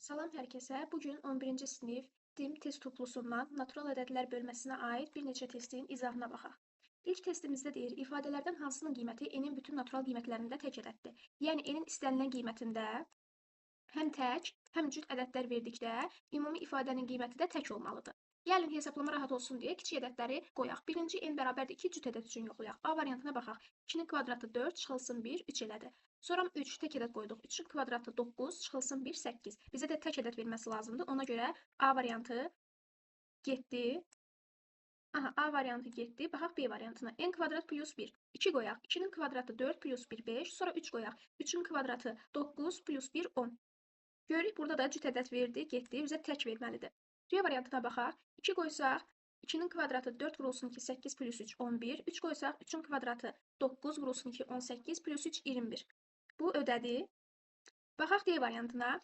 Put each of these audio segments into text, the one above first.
Salam hər kəsə. Bu gün 11-ci sinif DİM test toplusundan natural ədədlər bölməsinə aid bir neçə testin izahına baxaq. İlk testimizdə deyir, ifadələrdən hansının qiyməti n-in bütün natural qiymətlərində tək ədəddir. Yəni n-in istənilən qiymətində həm tək, həm cüt ədədlər verdikdə ümumi ifadənin qiyməti də tək olmalıdır. Gəlin hesablama rahat olsun deyə kiçik ədədləri qoyaq. Birinci n bərabərdir 2 cüt ədəd üçün yoxlayaq. A variantına baxaq. 2-nin kvadratı 4 çıxılsın 1, 3 elədi. Sonra 3 tək ədəd qoyduq. 3-ün kvadratı 9 çıxılsın 1, 8. Bizə də tək ədəd verməsi lazımdır. Ona görə A variantı getdi. A variantı getdi. Baxaq B variantına. N kvadrat plus 1. 2 qoyaq. 2-nin kvadratı 4 plus 1, 5. Sonra 3 qoyaq. 3-ün kvadratı 9 plus 1, 10. Görürük, burada da cüt ədəd verdi, getdi. Bizə tək verməlidir. C variantına baxaq. 2 qoysaq, 2-nin kvadratı 4 vurulsun 2, 8 plus 3, 11. 3 qoysaq, 3-ün kvadratı 9 vurulsun 2, 18 plus 3, 21. Bu ödədi. Baxaq D variantına.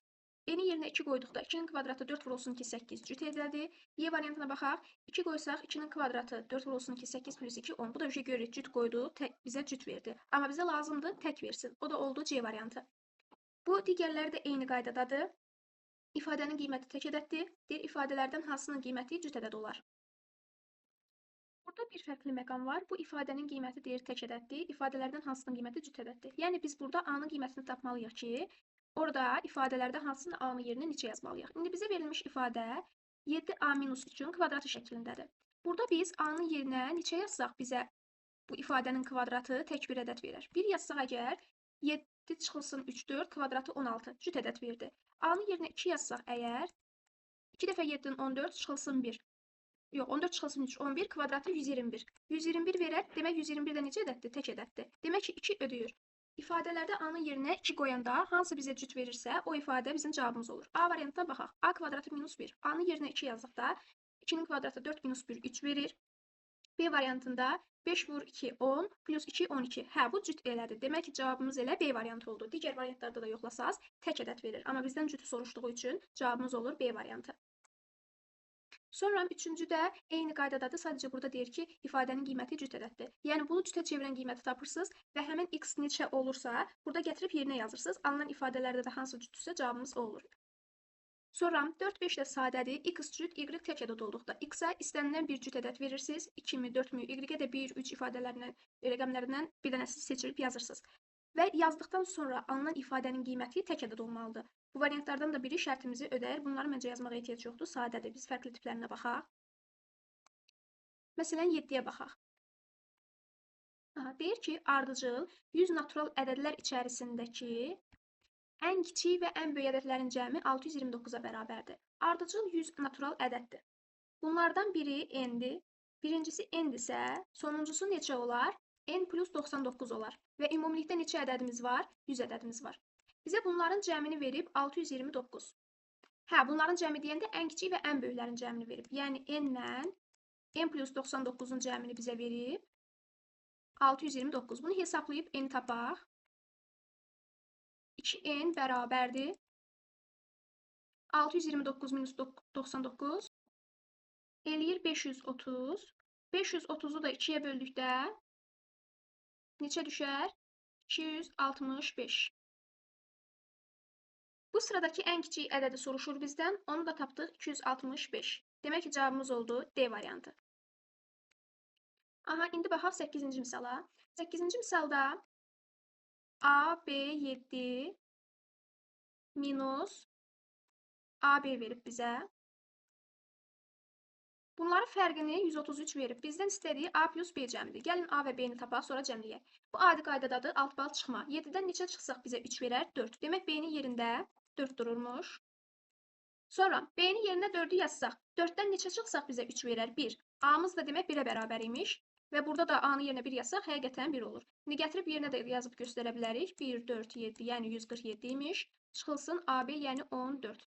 N-i yerinə 2 qoyduqda 2-nin kvadratı 4 vurulsun 2, 8 cüt edədi. Y variantına baxaq. 2 qoysaq, 2-nin kvadratı 4 vurulsun 2, 8 plus 2, 10. Bu da görürük, cüt qoydu, bizə cüt verdi. Amma bizə lazımdır tək versin. O da oldu C variantı. Bu digərləri də eyni qaydadadır. İfadənin qiyməti tək ədəddir. Deyir, ifadələrdən hansının qiyməti cüt ədəd olar. Burada bir fərqli məqam var. Bu ifadənin qiyməti deyir tək ədəddir. İfadələrdən hansının qiyməti cüt ədəddir. Yəni biz burada A-nın qiymətini tapmalıyıq ki, orada ifadələrdə hansının A-nın yerinə neçə yazmalıyıq. İndi bizə verilmiş ifadə 7A-3-ün kvadratı şəklindədir. Burada biz A-nın yerinə neçə yazsaq bizə bu ifadənin kvadratı tək bir ədəd verir. 1 yazsaq əgər 7 çıxılsın 3, 4 kvadratı 16 cüt ədəd verdi. A-nın yerinə 2 yazsaq əgər 2 dəfə 7-nin 14 çıxılsın 1. Yox, 14 çıxılsın 3, 11 kvadratı 121. 121 verər, demək 121 də necə ədəddir? Tək ədəddir. Demək ki, 2 ödəyir. İfadələrdə A-nın yerinə 2 qoyanda hansı bizə cüt verirsə, o ifadə bizim cavabımız olur. A variantına baxaq. A kvadratı minus 1. A-nın yerinə 2 yazdıqda 2-nin kvadratı 4 minus 1, 3 verir. B variantında 5 vur 2, 10, plus 2, 12. Hə, bu cüt elədir. Demək ki, cavabımız elə B variantı oldu. Digər variantlarda da yoxlasaz, tək ədəd verir. Amma bizdən cütü soruşduğu üçün cavabımız olur B variantı. Sonra üçüncüdə eyni qaydadadır. Sadəcə burada deyir ki, ifadənin qiyməti cüt ədəddir. Yəni bunu cütə çevirən qiyməti tapırsınız və həmin x neçə olursa, burada gətirib yerinə yazırsınız. Alınan ifadələrdə də hansı cütdürsə cavabımız o olur. Sonra 4, 5 də sadədir. X cüt, y tək ədəd olduqda x-ə istənilən bir cüt ədəd verirsiniz. 2 mi, 4 mi, y-ə də 1, 3 ifadələrindən, rəqəmlərindən bir dənəsi seçilib yazırsınız. Və yazdıqdan sonra alınan ifadənin qiyməti tək ədəd olmalıdır. Bu variantlardan da biri şərtimizi ödəyir. Bunları məncə yazmağa ehtiyac yoxdur. Sadədir. Biz fərqli tiplərinə baxaq. Məsələn, 7-yə baxaq. Deyir ki, ardıcıl 100 natural ədədlər içərisindəki ən kiçik və ən böyük ədədlərin cəmi 629-a bərabərdir. Ardıcıl 100 natural ədəddir. Bunlardan biri n-dir. Birincisi n-dirsə, sonuncusu neçə olar? N plus 99 olar. Və ümumilikdə neçə ədədimiz var? 100 ədədimiz var. Bizə bunların cəmini verib 629. Hə, bunların cəmi deyəndə ən kiçik və ən böyüklərin cəmini verib. Yəni n-lə n plus 99-un cəmini bizə verib 629. Bunu hesablayıb n tapaq. 2n bərabərdir 629 minus 99 eləyir 530. 530-u da 2-yə böldükdə neçə düşər? 265. Bu sıradakı ən kiçik ədədi soruşur bizdən. Onu da tapdıq 265. Demək ki, cavabımız oldu D variantı. İndi baxaq 8-ci misala. 8-ci misalda A, B, 7 minus AB verib bizə. Bunların fərqini 133 verib. Bizdən istədiyi A plus B cəmidir. Gəlin A və B-ni tapaq, sonra cəmləyək. Bu adi qaydadadır, alt bal çıxma. 7-dən neçə çıxsaq bizə 3 verər? 4. Demək B-nin yerində 4 dururmuş. Sonra B-nin yerinə 4-ü yazsaq, 4-dən neçə çıxsaq bizə 3 verər? 1. A-mız da demək 1-ə bərabər imiş. Və burada da A-nın yerinə 1 yazsaq, həqiqətən 1 olur. İndi gətirib yerinə də yazıb göstərə bilərik. 1, 4, 7, yəni 147 imiş. Çıxılsın AB, yəni 14.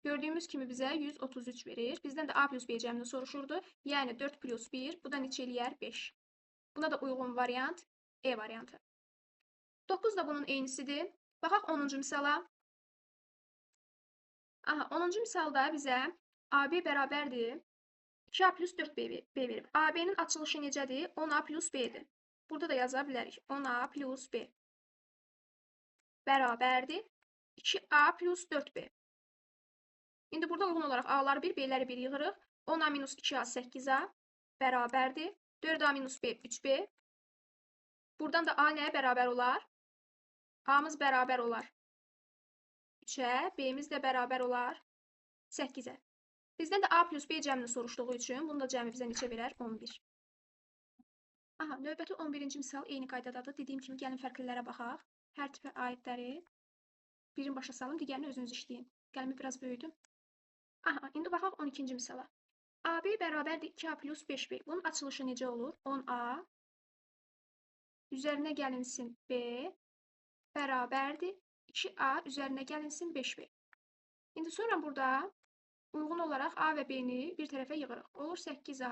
Gördüyümüz kimi bizə 133 verir. Bizdən də A plus B cəmini soruşurdu. Yəni 4 plus 1, bu da neçə eləyər? 5. Buna da uyğun variant E variantı. 9 da bunun eynisidir. Baxaq 10-cu misala. 10-cu misalda bizə AB bərabərdir 2A plus 4B verib. AB-nin açılışı necədir? 10A plus B-dir. Burada da yaza bilərik. 10A plus B bərabərdir 2A plus 4B. İndi burada uyğun olaraq A-ları 1, B-ləri 1 yığırıq. 10A minus 2A 8A bərabərdir. 4A minus B 3B. Buradan da A nəyə bərabər olar? A-mız bərabər olar 3-ə, B-miz də bərabər olar 8-ə. Bizdən də A plus B cəmini soruşduğu üçün bunu da cəmi bizə neçə verər? 11. Aha, növbəti 11-ci misal eyni qaydadadır. Dediyim kimi gəlin fərqlilərə baxaq. Hər tipə aidləri birin başa salım, digərini özünüz işləyin. Qəlimi biraz böyüdüm. Aha, indi baxaq 12-ci misala. AB bərabərdir 2A plus 5B. Bunun açılışı necə olur? 10A üzərinə gəlinsin B bərabərdir 2A üzərinə gəlinsin 5B. İndi sonra burada uyğun olaraq A və B-ni bir tərəfə yığırıq. Olur 8A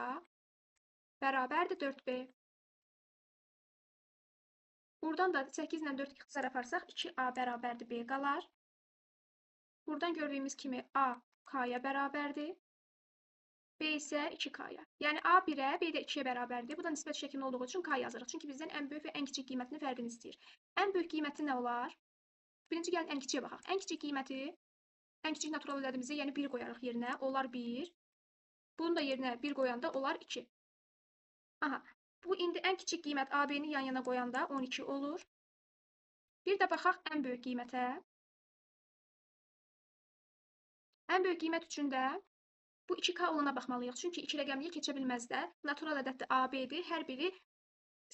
bərabərdir 4B. Buradan da 8 ilə 4 ixtisar aparsaq 2A bərabərdir B qalar. Buradan gördüyümüz kimi A K-ya bərabərdir. B isə 2K-ya. Yəni A 1-ə, B də 2-yə bərabərdir. Bu da nisbət şəklində olduğu üçün K yazırıq. Çünki bizdən ən böyük və ən kiçik qiymətinin fərqini istəyir. Ən böyük qiyməti nə olar? Birinci gəlin ən kiçiyə baxaq. Ən kiçik qiyməti, ən kiçik natural ədədimizi, yəni 1 qoyarıq yerinə. Olar 1. Bunun da yerinə 1 qoyanda olar 2. Aha, bu indi ən kiçik qiymət AB-ni yan-yana qoyanda 12 olur. Bir də baxaq ən böyük qiymətə. Ən böyük qiymət üçün də bu 2K olana baxmalıyıq. Çünki 2 rəqəmliyə keçə bilməz də. Natural ədəddir AB-dir. Hər biri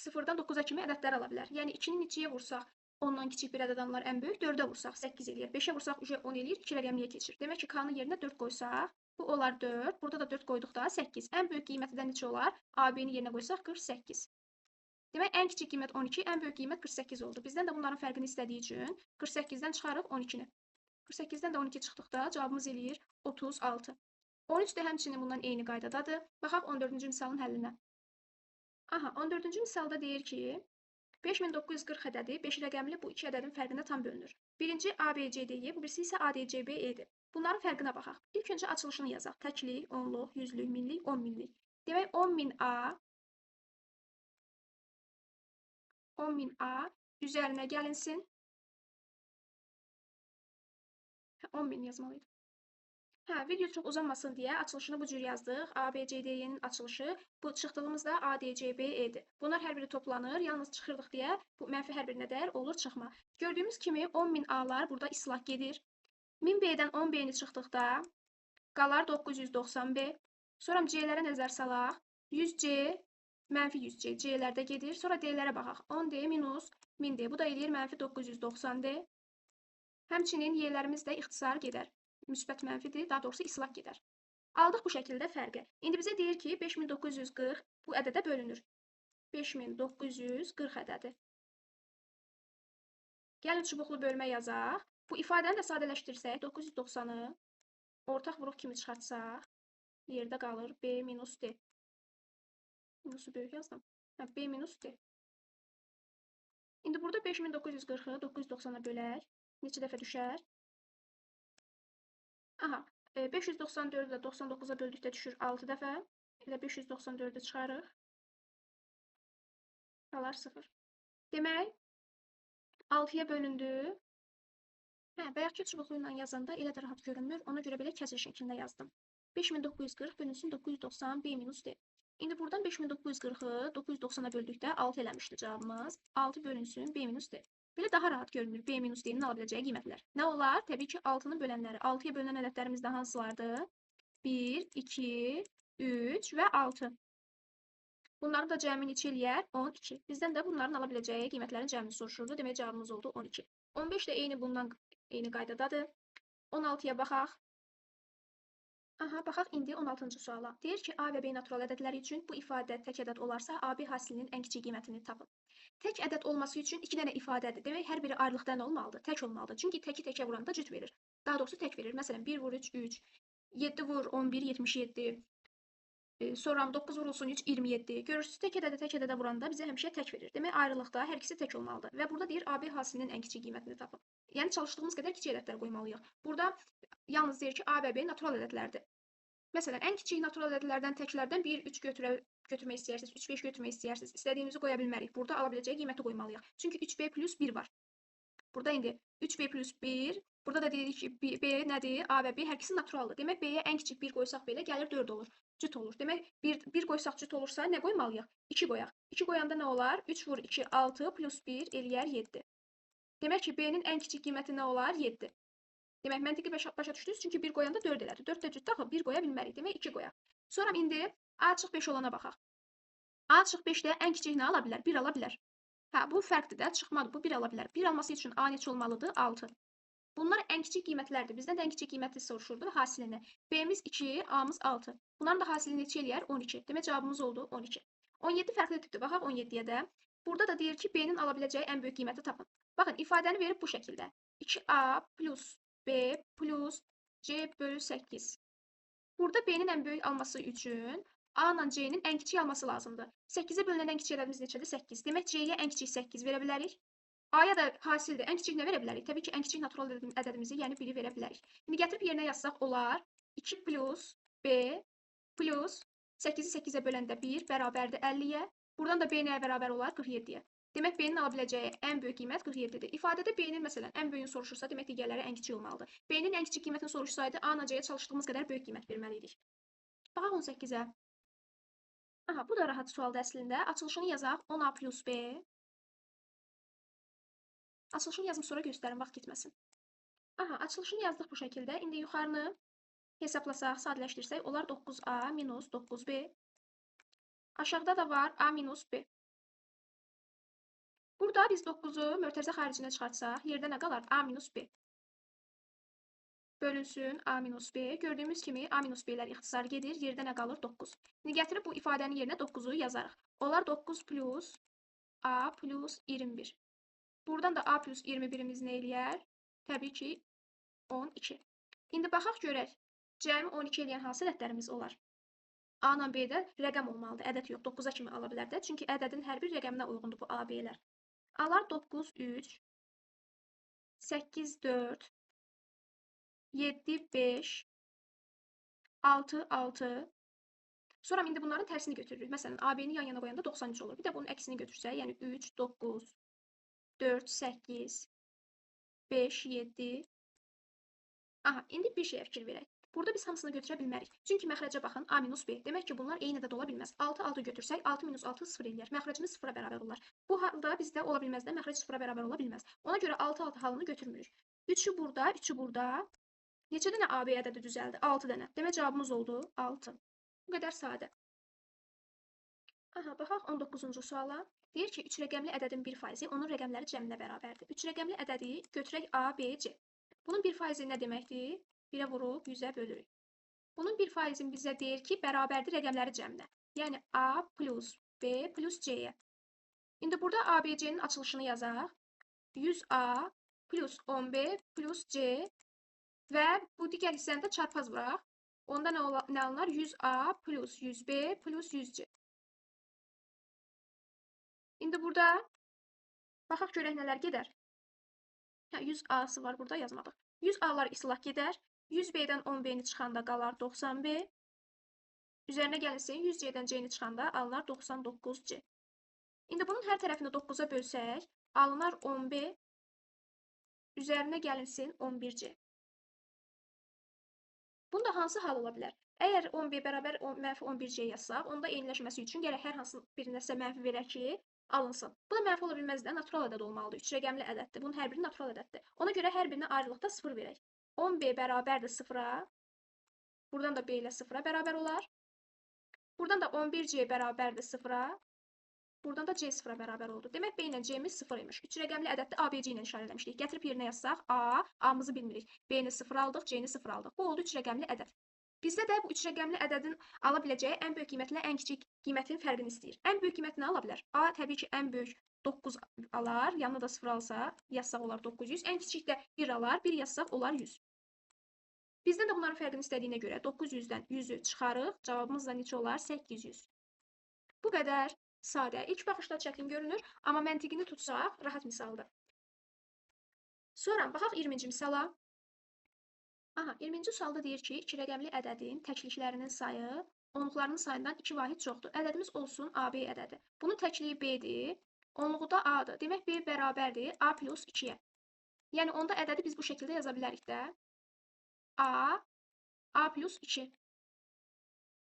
0-dan 9-a kimi ədədlər ala bilər. Yəni 2-ni neçəyə vursaq 10-dan kiçik bir ədəd alınır ən böyük. 4-ə vursaq 8 eləyir. 5-ə vursaq 10 eləyir. 2 rəqəmliyə keçir. Demək ki, K-nın yerinə 4 qoysaq, bu olar 4. Burada da 4 qoyduqda 8. Ən böyük qiyməti də neçə olar? AB-ni yerinə qoysaq 48. Demək, ən kiçik qiymət 12, ən böyük qiymət 48 oldu. Bizdən də bunların fərqini istədiyi üçün 48-dən çıxarıq 12-ni. 48-dən də 12 çıxdıqda cavabımız eləyir 36. 13 də həmçinin bundan eyni qaydadadır. Baxaq 14-cü misalın həllinə. Aha, 14-cü misalda deyir ki, 5940 ədədi 5 rəqəmli bu iki ədədin fərqinə tam bölünür. Birinci ABCD-yi, bu birisi isə ADCB-dir. Bunların fərqinə baxaq. İlk öncə açılışını yazaq. Təklik, onluq, yüzlük, minlik, 10 minlik. Demək, 10.000 A üzərinə gəlinsin. 10.000 yazmalıydı. Video çox uzanmasın deyə açılışını bu cür yazdıq. ABCD-nin açılışı, bu çıxdığımız da ADCB-dir. Bunlar hər biri toplanır, yalnız çıxırdıq deyə bu mənfi hər birinə dəyər olur çıxma. Gördüyümüz kimi 10.000 A-lar burada islah gedir. 1000 B-dən 10 B-ni çıxdıqda qalar 990 B. Sonra C-lərə nəzər salaq. 100 C, mənfi 100 C, C-lərdə gedir. Sonra D-lərə baxaq. 10 D minus 1000 D. Bu da eləyir mənfi 990 D. Həmçinin Y-lərimiz də ixtisar gedər. Müsbət mənfidir, daha doğrusu islah gedər. Aldıq bu şəkildə fərqi. İndi bizə deyir ki, 5940 bu ədədə bölünür. 5940 ədədi. Gəlin çubuqlu bölmə yazaq. Bu ifadəni də sadələşdirsək, 990-ı ortaq vuruq kimi çıxartsaq, yerdə qalır B minus D. Minusu böyük yazdım. B minus D. İndi burada 5940-ı 990-a bölək. Neçə dəfə düşər? Aha, 594-ü də 99-a böldükdə düşür 6 dəfə. Elə 594-ü çıxarıq. Qalar 0. Demək, 6-ya bölündü. Bayaqki çubuqlu ilə yazanda elə də rahat görünmür. Ona görə belə kəsr şəklində yazdım. 5940 bölünsün 990 B minus D. İndi buradan 5940-ı 990-a böldükdə 6 eləmişdi cavabımız. 6 bölünsün B minus D. Belə daha rahat görünür B minus D-nin ala biləcəyi qiymətlər. Nə olar? Təbii ki, 6-nın bölənləri. 6-ya bölünən ədədlərimiz də hansılardır? 1, 2, 3 və 6. Bunların da cəmi neçə eləyər? 12. Bizdən də bunların ala biləcəyi qiymətlərin cəmini soruşurdu. Demək, cavabımız oldu 12. 15 də eyni bundan eyni qaydadadır. 16-ya baxaq. Aha, baxaq indi 16-cı suala. Deyir ki, A və B natural ədədləri üçün bu ifadə tək ədəd olarsa, AB hasilinin ən kiçik qiymətini tapın. Tək ədəd olması üçün 2 dənə ifadədir. Demək, hər biri ayrılıqdan olmalıdır, tək olmalıdır. Çünki təki təkə vuranda cüt verir. Daha doğrusu tək verir. Məsələn, 1 vur 3, 3. 7 vur 11, 77. Sonra 9 vurulsun 3, 27. Görürsünüz, tək ədədə vuranda bizə həmişə tək verir. Demək, ayrılıqda hər ikisi tək olmalıdır. Və burada deyir, AB hasilinin ən kiçik qiymətini tapın. Yəni, çalışdığımız qədər kiçik ədədlər qoymalıyıq. Burada yalnız deyir ki, A və B natural ədədlərdir. Məsələn, ən kiçik natural ədədlərdən təklərdən 1, 3 götürmək istəyirsiniz, 3, 5 götürmək istəyirsiniz. İstədiyimizi qoya bilmərik. Burada ala biləcəyi qiyməti qoymalıyıq. Çünki 3B plus 1 var. Burada indi 3b plus 1. Burada da dedik ki b nədir? A və b hər ikisi naturaldır. Demək b-yə ən kiçik 1 qoysaq belə gəlir 4 olur. Cüt olur. Demək 1 qoysaq cüt olursa nə qoymalıyıq? 2 qoyaq. 2 qoyanda nə olar? 3 vur 2 6 plus 1 eləyər 7. Demək ki b-nin ən kiçik qiyməti nə olar? 7. Demək məntiqi başa düşdünüz? Çünki 1 qoyanda 4 elədi. 4 də cütdə axı 1 qoya bilmərik. Demək 2 qoyaq. Sonra indi a çıxıq 5 olana baxaq. A çıxıq 5-də ən kiçik nə ala bilər? 1 ala bilər. Hə, bu fərqdir də, çıxmadır. Bu 1 ala bilər. 1 alması üçün a neçə olmalıdır? 6. Bunlar ən kiçik qiymətlərdir. Bizdən də ən kiçik qiyməti soruşurdu, hasilini. B-miz 2, A-mız 6. Bunların da hasilini neçə eləyər? 12. Demək cavabımız oldu 12. 17 fərqli tipdir. Baxaq 17-yə də. Burada da deyir ki, B-nin ala biləcəyi ən böyük qiyməti tapın. Baxın, ifadəni verib bu şəkildə. 2A plus B plus C bölü 8. Burada B-nin ən böyük alması üçün A ilə C-nin ən kiçik alması lazımdır. 8-ə bölünən ən kiçik ədədimiz neçədir? 8. Demək C-yə ən kiçik 8 verə bilərik. A-ya da hasildir. Ən kiçik nə verə bilərik? Təbii ki, ən kiçik natural ədədimizi, yəni 1-i verə bilərik. İndi gətirib yerinə yazsaq olar. 2 plus B plus 8-i 8-ə böləndə 1 bərabərdir 50-yə. Buradan da B nəyə bərabər olar? 47-yə. Demək, B-nin ala biləcəyi ən böyük qiymət 47-dir. İfadədə B-nin, məsələn, ən böyüyünü soruşursa, demək digərləri ən kiçik olmalıdır. B-nin ən kiçik qiymətini soruşsaydı, A ilə C-yə çalışdığımız qədər böyük qiymət verməliydik. Baxaq 18-ə. Aha, bu da rahat sualdır əslində. Açılışını yazaq. 10A plus B. Açılışını yazım, sonra göstərin, vaxt getməsin. Aha, açılışını yazdıq bu şəkildə. İndi yuxarını hesablasaq, sadələşdirsək, olar 9A minus 9B. Aşağıda da var A minus B. Burada biz 9-u mötərizə xaricinə çıxartsaq, yerdə nə qalar? A minus B. Bölünsün A minus B. Gördüyümüz kimi A minus B-lər ixtisar gedir. Yerdə nə qalır? 9. İndi gətirib bu ifadənin yerinə 9-u yazarıq. Olar 9 plus A plus 21. Buradan da A plus 21-imiz nə eləyər? Təbii ki, 12. İndi baxaq görək. Cəmi 12 eləyən hansı ədədlərimiz olar? A ilə B-də rəqəm olmalıdır. Ədəd yox. 9-a kimi ala bilər də. Çünki ədədin hər bir rəqəminə uyğundur bu A, B-lər. Alar 9, 3, 8, 4, 7, 5, 6, 6. Sonra indi bunların tərsini götürürük. Məsələn, AB-ni yan yana qoyanda 93 olur. Bir də bunun əksini götürsək, yəni 3, 9, 4, 8, 5, 7. Aha, indi bir şeyə fikir verək. Burada biz hamısını götürə bilmərik. Çünki məxrəcə baxın, A minus B. Demək ki, bunlar eyni ədəd ola bilməz. 6, 6 götürsək, 6 minus 6 0 eləyər. Məxrəcimiz 0-a bərabər olar. Bu halda bizdə ola bilməz də, məxrəc 0-a bərabər ola bilməz. Ona görə 6, 6 halını götürmürük. 3-ü burada, 3-ü burada. Neçə dənə AB ədədi düzəldi? 6 dənə. Demək cavabımız oldu 6. Bu qədər sadə. Aha, baxaq 19-cu suala. Deyir ki, 3 rəqəmli ədədin 1%-i onun rəqəmləri cəminə bərabərdir. 3 rəqəmli ədədi götürək A, B, C. Bunun 1%-i nə deməkdir? 1-ə vurub 100-ə bölürük. Bunun 1%-in bizə deyir ki, bərabərdir rəqəmləri cəminə. Yəni A plus B plus C-yə. İndi burada ABC-nin açılışını yazaq. 100A plus 10B plus C və bu digər hissəni də çarpaz vuraq. Onda nə alınır? 100A plus 100B plus 100C. İndi burada baxaq görək nələr gedər. 100A-sı var, burada yazmadıq. 100A-lar islah gedər. 100B-dən 10B-ni çıxanda qalar 90B. Üzərinə gəlinsin, 100C-dən C-ni çıxanda alınar 99C. İndi bunun hər tərəfini 9-a bölsək, alınar 10B. Üzərinə gəlinsin 11C. Bunda hansı hal ola bilər? Əgər 10B bərabər mənfi 11C yazsaq, onda eyniləşməsi üçün gərək hər hansı birinəsə mənfi verək ki, alınsın. Bu da mənfi ola bilməz də, natural ədəd olmalıdır. 3 rəqəmli ədəddir. Bunun hər biri natural ədəddir. Ona görə hər birinə ayrılıqda 0 verək. 10B bərabərdir 0-a. Buradan da B ilə 0-a bərabər olar. Buradan da 11C bərabərdir 0-a. Buradan da C 0-a bərabər oldu. Demək, B ilə C-miz 0 imiş. 3 rəqəmli ədəddə ABC ilə işarələmişdik. Gətirib yerinə yazsaq, A-mızı bilmirik. B-ni 0 aldıq, C-ni 0 aldıq. Bu oldu 3 rəqəmli ədəd. Bizdə də bu 3 rəqəmli ədədin ala biləcəyi ən böyük qiymətlə ən kiçik qiymətin fərqini istəyir. Ən böyük qiymət nə ala bilər? A təbii ki, ən böyük 9 alar. Yanına da 0 alsa, yazsaq olar 900. Ən kiçik də 1 alar. 1 yazsaq olar 100. Bizdən də bunların fərqini istədiyinə görə 900-dən 100-ü çıxarıq. Cavabımız da neçə olar? 800. Bu qədər sadə. İlk baxışda çətin görünür, amma məntiqini tutsaq, rahat misaldır. Sonra baxaq 20-ci misala. Aha, 20-ci sualda deyir ki, 2 rəqəmli ədədin təkliklərinin sayı onluqlarının sayından 2 vahid çoxdur. Ədədimiz olsun AB ədədi. Bunun təkliyi B-dir, onluğu da A-dır. Demək, B bərabərdir A plus 2-yə. Yəni onda ədədi biz bu şəkildə yaza bilərik də. A plus 2.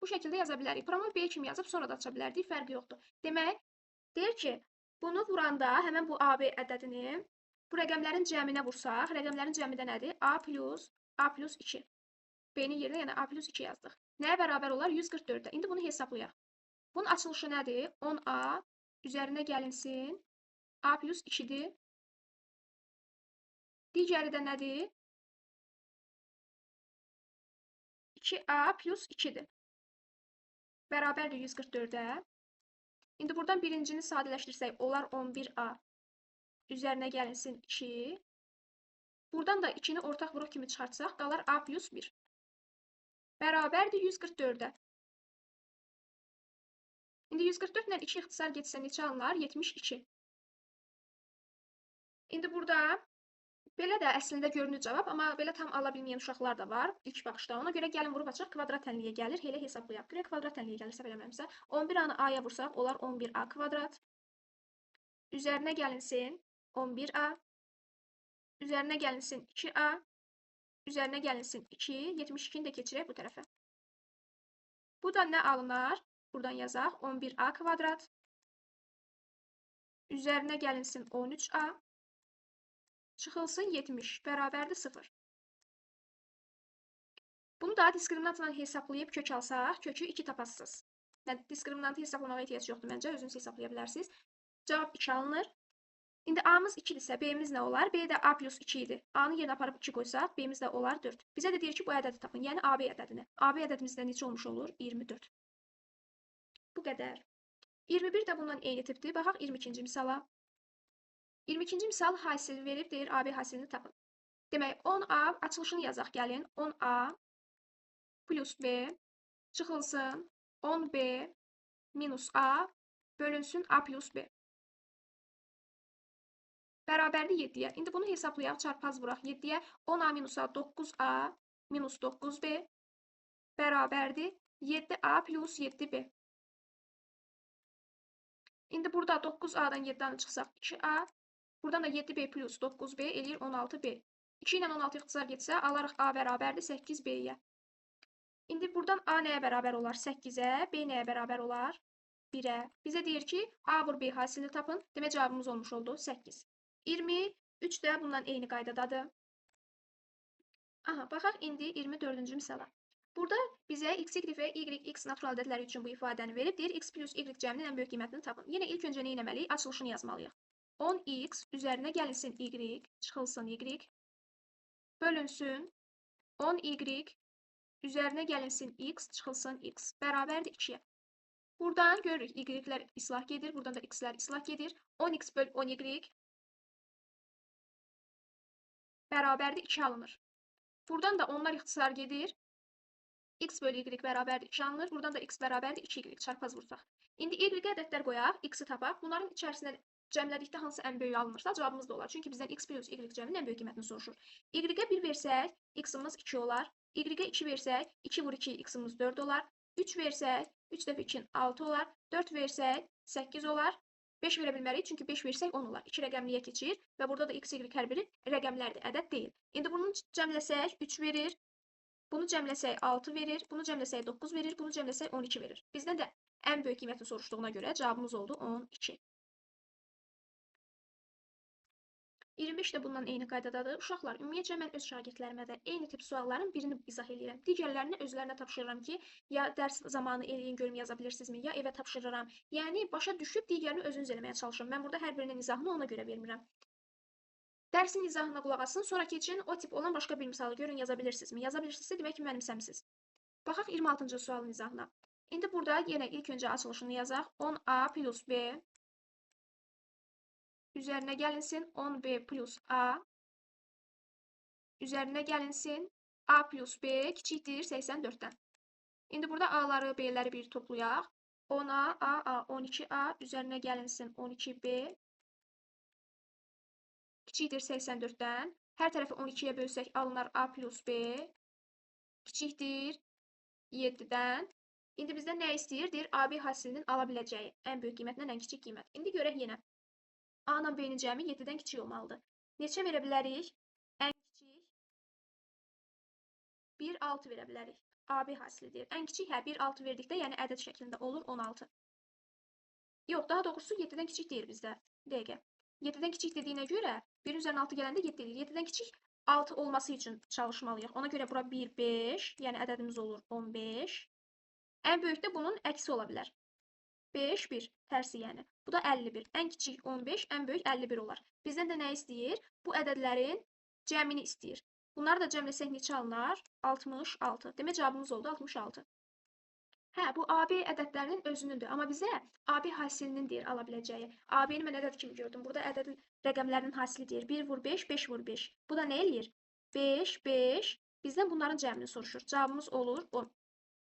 Bu şəkildə yaza bilərik. Promoy B kimi yazıb sonra da aça bilərdik, fərqi yoxdur. Demək, deyir ki, bunu vuranda həmən bu AB ədədini bu rəqəmlərin cəminə vursaq, rəqəmlərin cəmi də nədir? A plus 2. B-nin yerinə yəni A plus 2 yazdıq. Nəyə bərabər olar? 144-ə. İndi bunu hesablayaq. Bunun açılışı nədir? 10A üzərinə gəlinsin. A plus 2-dir. Digəri də nədir? 2A plus 2-dir. Bərabərdir 144-ə. İndi buradan birincini sadələşdirsək, olar 11A üzərinə gəlinsin 2. Buradan da 2-ni ortaq vuruq kimi çıxartsaq, qalar A plus 1. Bərabərdir 144-ə. İndi 144 ilə 2 ixtisar getsə neçə alınır? 72. İndi burada belə də əslində görünür cavab, amma belə tam ala bilməyən uşaqlar da var ilk baxışda. Ona görə gəlin vurub açaq, kvadrat tənliyə gəlir. Elə hesablayaq. Görək kvadrat tənliyə gəlirsə eləməmsə. 11A-nı A-ya vursaq, olar 11A kvadrat. Üzərinə gəlinsin 11A. Üzərinə gəlinsin 2A. Üzərinə gəlinsin 2. 72-ni də keçirək bu tərəfə. Bu da nə alınar? Buradan yazaq 11A kvadrat. Üzərinə gəlinsin 13A. Çıxılsın 70, bərabərdir 0. Bunu da diskriminantla hesablayıb kök alsaq, kökü 2 tapasınız. Diskriminantı hesablamağa ehtiyac yoxdur məncə, özünüz hesablaya bilərsiniz. Cavab 2 alınır. İndi A-mız 2-dirsə, B-miz nə olar? B də A plus 2 idi. A-nı yerinə aparıb 2 qoysaq, B-miz də olar 4. Bizə də deyir ki, bu ədədi tapın, yəni AB ədədini. AB ədədimiz də neçə olmuş olur? 24. Bu qədər. 21 də bundan eyni tipdir. Baxaq 22-ci misala. 22-ci misal hasil verib, deyir AB hasilini tapın. Demək, 10A açılışını yazaq gəlin. 10A plus B çıxılsın 10B minus A bölünsün A plus B. Bərabərdir 7-yə. İndi bunu hesablayaq, çarpaz vuraq 7-yə. 10A minus A 9A minus 9B bərabərdir 7A plus 7B. İndi burada 9A-dan 7-dən çıxsaq 2A. Buradan da 7B plus 9B eləyir 16B. 2 ilə 16 ixtisar getsə, alarıq A bərabərdir 8B-yə. İndi buradan A nəyə bərabər olar? 8-ə. B nəyə bərabər olar? 1-ə. Bizə deyir ki, A vur B hasilini tapın. Demək, cavabımız olmuş oldu 8. 23 də bundan eyni qaydadadır. Aha, baxaq indi 24-cü misala. Burada bizə x, y və y, x natural ədədləri üçün bu ifadəni verib, deyir x plus y cəminin ən böyük qiymətini tapın. Yenə ilk öncə nə etməliyik? Açılışını yazmalıyıq. 10x üzərinə gəlinsin y, çıxılsın y, bölünsün 10y üzərinə gəlinsin x, çıxılsın x, bərabərdir 2-yə. Buradan görürük, y-lər islah gedir, buradan da x-lər islah gedir. 10x böl 10y bərabərdir 2 alınır. Buradan da onlar ixtisar gedir. X böl y bərabərdir 2 alınır. Buradan da x bərabərdir 2y, çarpaz vursaq. İndi y ədədlər qoyaq, x-i tapaq. Bunların içərisində cəmlədikdə hansı ən böyük alınırsa, cavabımız da olar. Çünki bizdən x plus y cəminin ən böyük qiymətini soruşur. Y-ə 1 versək, x-imiz 2 olar. Y-ə 2 versək, 2 vur 2, x-imiz 4 olar. 3 versək, 3 dəfə 2 6 olar. 4 versək, 8 olar. 5 verə bilmərik, çünki 5 versək 10 olar. 2 rəqəmliyə keçir və burada da x, y hər biri rəqəmlərdir, ədəd deyil. İndi bunu cəmləsək 3 verir. Bunu cəmləsək 6 verir. Bunu cəmləsək 9 verir. Bunu cəmləsək 12 verir. Bizdən də ən böyük qiymətini soruşduğuna görə cavabımız oldu 12. 25 də bundan eyni qaydadadır. Uşaqlar, ümumiyyətcə mən öz şagirdlərimə də eyni tip sualların birini izah edirəm. Digərlərini özlərinə tapşırıram ki, ya dərs zamanı eləyin görüm yaza bilirsinizmi, ya evə tapşırıram. Yəni başa düşüb digərini özünüz eləməyə çalışın. Mən burada hər birinin izahını ona görə vermirəm. Dərsin izahına qulaq asın, sonra keçin o tip olan başqa bir misalı görün yaza bilirsinizmi? Yaza bilirsinizsə demək ki, mənimsəmisiniz. Baxaq 26-cı sualın izahına. İndi burada yenə ilk öncə açılışını yazaq. 10A plus B üzərinə gəlinsin 10B plus A. Üzərinə gəlinsin A plus B kiçikdir 84-dən. İndi burada A-ları, B-ləri bir toplayaq. 10A, A, 12A üzərinə gəlinsin 12B kiçikdir 84-dən. Hər tərəfi 12-yə bölsək alınar A plus B kiçikdir 7-dən. İndi bizdən nə istəyir? Deyir, AB hasilinin ala biləcəyi ən böyük qiymətlə ən kiçik qiymət. İndi görək yenə. A ilə B-nin cəmi 7-dən kiçik olmalıdır. Neçə verə bilərik? Ən kiçik 1, 6 verə bilərik. AB hasilidir. Ən kiçik 1, 6 verdikdə, yəni ədəd şəklində olur 16. Yox, daha doğrusu 7-dən kiçik deyir bizdə. Dəqiqə. 7-dən kiçik dediyinə görə 1-in üzərinə 6 gələndə 7 edir. 7-dən kiçik 6 olması üçün çalışmalıyıq. Ona görə bura 1, 5, yəni ədədimiz olur 15. Ən böyük də bunun əksi ola bilər. 5, 1, tərsi yəni. Bu da 51. Ən kiçik 15, ən böyük 51 olar. Bizdən də nə istəyir? Bu ədədlərin cəmini istəyir. Bunları da cəmləsək neçə alınar? 66. Demək cavabımız oldu 66. Hə, bu AB ədədlərinin özünündür. Amma bizə AB hasilinin deyir ala biləcəyi. AB-ni mən ədəd kimi gördüm. Burada ədəd rəqəmlərinin hasili deyir. 1 vur 5, 5 vur 5. Bu da nə eləyir? 5, 5. Bizdən bunların cəmini soruşur. Cavabımız olur 10.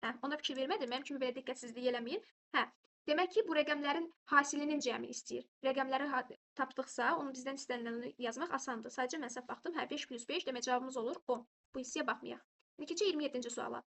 Hə, ona fikir vermədim. Mənim kimi belə diqqətsizlik eləməyin. Hə, demək ki, bu rəqəmlərin hasilinin cəmini istəyir. Rəqəmləri tapdıqsa, onu bizdən istəniləni yazmaq asandır. Sadəcə mən səhv baxdım. Hə, 5 plus 5 demək cavabımız olur 10. Bu hissəyə baxmayaq. İndi keçək 27-ci suala.